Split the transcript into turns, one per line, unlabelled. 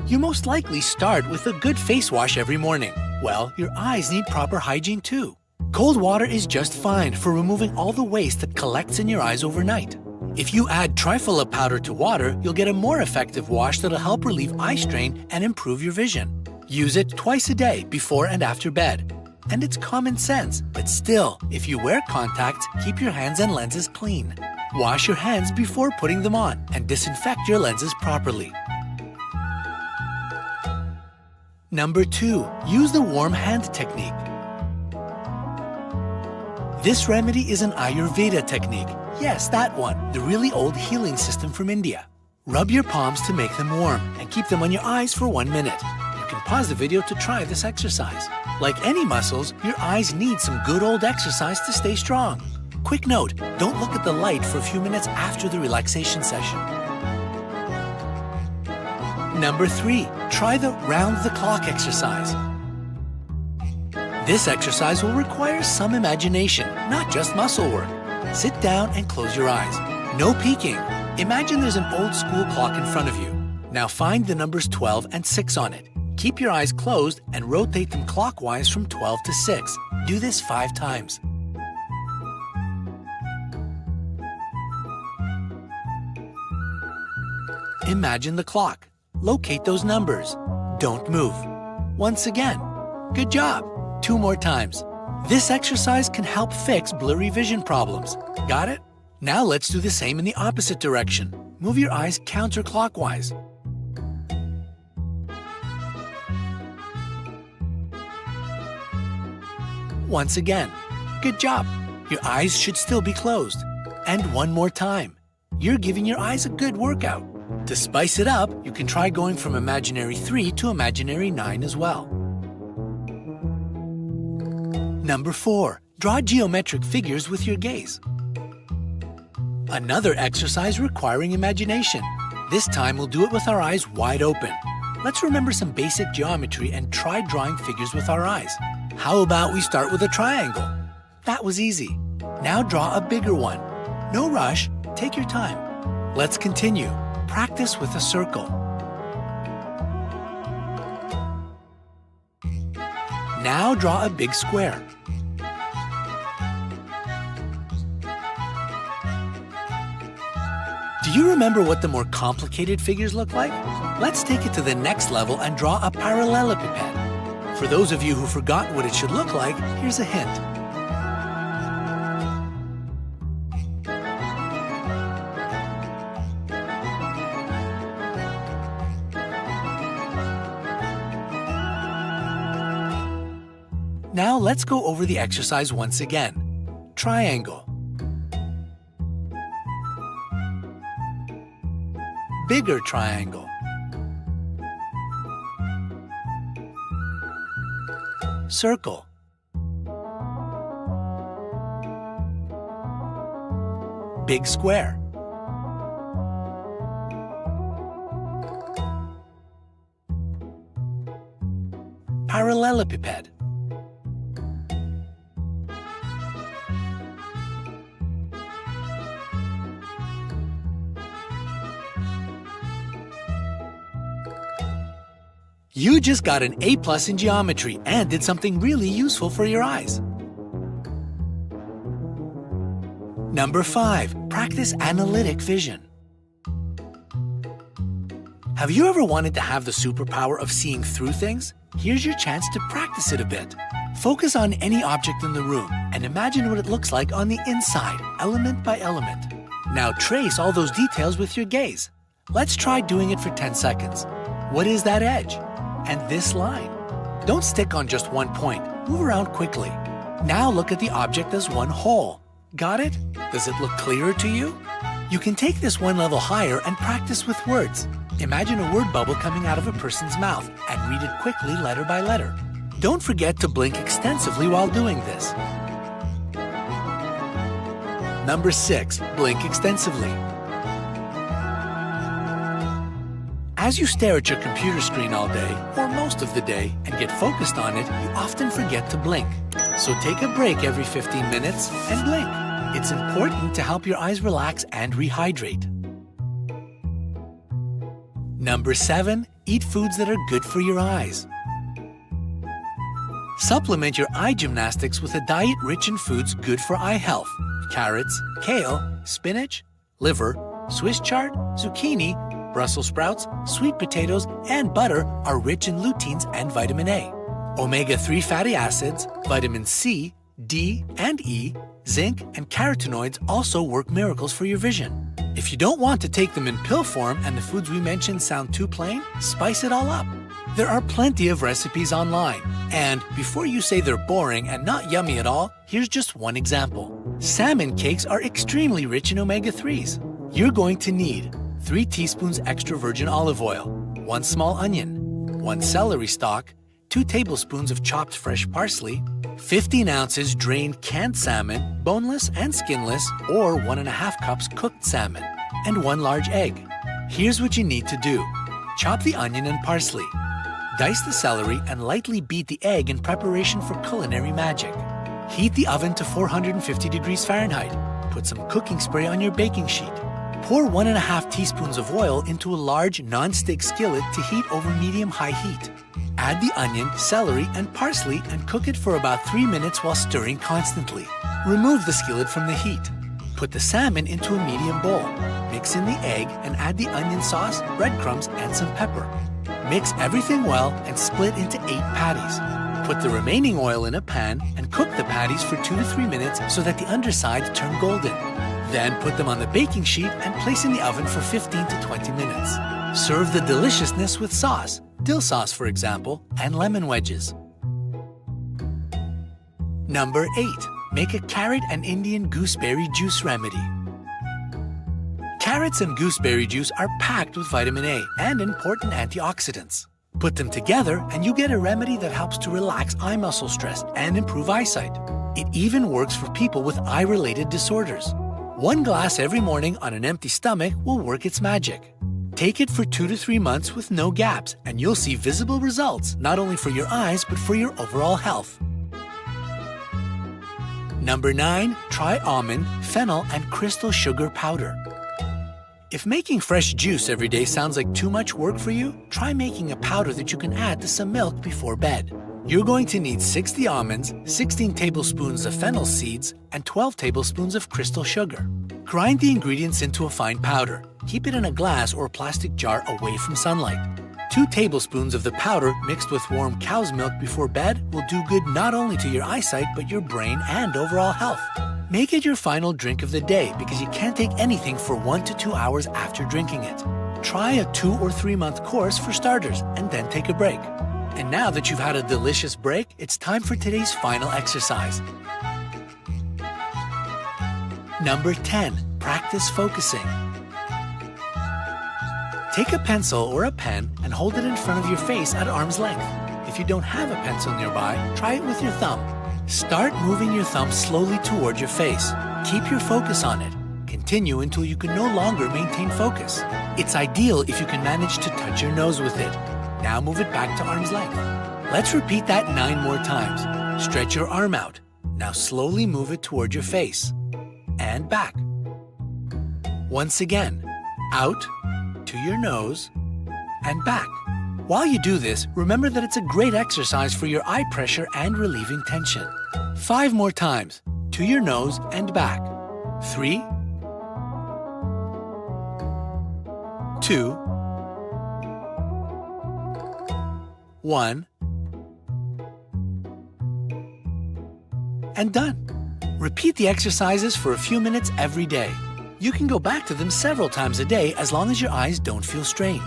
You most likely start with a good face wash every morning. Well, your eyes need proper hygiene too. Cold water is just fine for removing all the waste that collects in your eyes overnight. If you add trifoliate powder to water, you'll get a more effective wash that'll help relieve eye strain and improve your vision. Use it twice a day before and after bed. And it's common sense, but still, if you wear contacts, keep your hands and lenses clean. Wash your hands before putting them on and disinfect your lenses properly. Number 2, use the warm hand technique. This remedy is an Ayurveda technique. Yes, that one, the really old healing system from India. Rub your palms to make them warm and keep them on your eyes for 1 minute. You can pause the video to try this exercise. Like any muscles, your eyes need some good old exercise to stay strong. Quick note, don't look at the light for a few minutes after the relaxation session. Number 3, try the round-the-clock exercise. This exercise will require some imagination, not just muscle work. Sit down and close your eyes. No peeking. Imagine there's an old school clock in front of you. Now find the numbers 12 and 6 on it. Keep your eyes closed and rotate them clockwise from 12 to 6. Do this 5 times. Imagine the clock. Locate those numbers. Don't move. Once again. Good job. 2 more times. This exercise can help fix blurry vision problems. Got it? Now let's do the same in the opposite direction. Move your eyes counterclockwise. Once again. Good job. Your eyes should still be closed. And 1 more time. You're giving your eyes a good workout. To spice it up, you can try going from imaginary 3 to imaginary 9 as well. Number 4, draw geometric figures with your gaze. Another exercise requiring imagination. This time we'll do it with our eyes wide open. Let's remember some basic geometry and try drawing figures with our eyes. How about we start with a triangle? That was easy. Now draw a bigger one. No rush, take your time. Let's continue. Practice with a circle. Now draw a big square. Do you remember what the more complicated figures look like? Let's take it to the next level and draw a parallelepiped. For those of you who forgot what it should look like, here's a hint. Now let's go over the exercise once again. Triangle. Bigger triangle. Circle. Big square. Parallelepiped. You just got an A+ in geometry and did something really useful for your eyes. Number 5, practice analytic vision. Have you ever wanted to have the superpower of seeing through things? Here's your chance to practice it a bit. Focus on any object in the room and imagine what it looks like on the inside, element by element. Now trace all those details with your gaze. Let's try doing it for 10 seconds. What is that edge? And this line? Don't stick on just one point. Move around quickly. Now look at the object as one whole. Got it? Does it look clearer to you? You can take this one level higher and practice with words. Imagine a word bubble coming out of a person's mouth and read it quickly letter by letter. Don't forget to blink extensively while doing this. Number 6, blink extensively. As you stare at your computer screen all day, or most of the day, and get focused on it, you often forget to blink. So take a break every 15 minutes and blink. It's important to help your eyes relax and rehydrate. Number 7, eat foods that are good for your eyes. Supplement your eye gymnastics with a diet rich in foods good for eye health. Carrots, kale, spinach, liver, Swiss chard, zucchini, Brussels sprouts, sweet potatoes, and butter are rich in luteins and vitamin A. Omega-3 fatty acids, vitamin C, D, and E, zinc, and carotenoids also work miracles for your vision. If you don't want to take them in pill form and the foods we mentioned sound too plain, spice it all up. There are plenty of recipes online. And before you say they're boring and not yummy at all, here's just one example. Salmon cakes are extremely rich in omega-3s. You're going to need 3 teaspoons extra virgin olive oil, 1 small onion, 1 celery stalk, 2 tablespoons of chopped fresh parsley, 15 ounces drained canned salmon, boneless and skinless, or 1½ cups cooked salmon, and 1 large egg. Here's what you need to do. Chop the onion and parsley. Dice the celery and lightly beat the egg in preparation for culinary magic. Heat the oven to 450 degrees Fahrenheit. Put some cooking spray on your baking sheet. Pour 1½ teaspoons of oil into a large non-stick skillet to heat over medium-high heat. Add the onion, celery, and parsley and cook it for about 3 minutes while stirring constantly. Remove the skillet from the heat. Put the salmon into a medium bowl. Mix in the egg and add the onion sauce, breadcrumbs, and some pepper. Mix everything well and split into 8 patties. Put the remaining oil in a pan and cook the patties for 2 to 3 minutes so that the underside turn golden. Then put them on the baking sheet and place in the oven for 15 to 20 minutes. Serve the deliciousness with sauce, dill sauce for example, and lemon wedges. Number 8. Make a carrot and Indian gooseberry juice remedy. Carrots and gooseberry juice are packed with vitamin A and important antioxidants. Put them together and you get a remedy that helps to relax eye muscle stress and improve eyesight. It even works for people with eye-related disorders. 1 glass every morning on an empty stomach will work its magic. Take it for 2 to 3 months with no gaps and you'll see visible results not only for your eyes but for your overall health. Number 9. Try almond, fennel, and crystal sugar powder. If making fresh juice every day sounds like too much work for you, try making a powder that you can add to some milk before bed. You're going to need 60 almonds, 16 tablespoons of fennel seeds, and 12 tablespoons of crystal sugar. Grind the ingredients into a fine powder. Keep it in a glass or plastic jar away from sunlight. 2 tablespoons of the powder mixed with warm cow's milk before bed will do good not only to your eyesight but your brain and overall health. Make it your final drink of the day because you can't take anything for 1 to 2 hours after drinking it. Try a 2 or 3 month course for starters and then take a break. And now that you've had a delicious break, it's time for today's final exercise. Number 10. Practice focusing. Take a pencil or a pen and hold it in front of your face at arm's length. If you don't have a pencil nearby, try it with your thumb. Start moving your thumb slowly toward your face. Keep your focus on it. Continue until you can no longer maintain focus. It's ideal if you can manage to touch your nose with it. Now move it back to arm's length. Let's repeat that 9 more times. Stretch your arm out. Now slowly move it toward your face. And back. Once again, out, to your nose, and back. While you do this, remember that it's a great exercise for your eye pressure and relieving tension. 5 more times, to your nose and back. 3, 2, 1, and done. Repeat the exercises for a few minutes every day. You can go back to them several times a day as long as your eyes don't feel strained.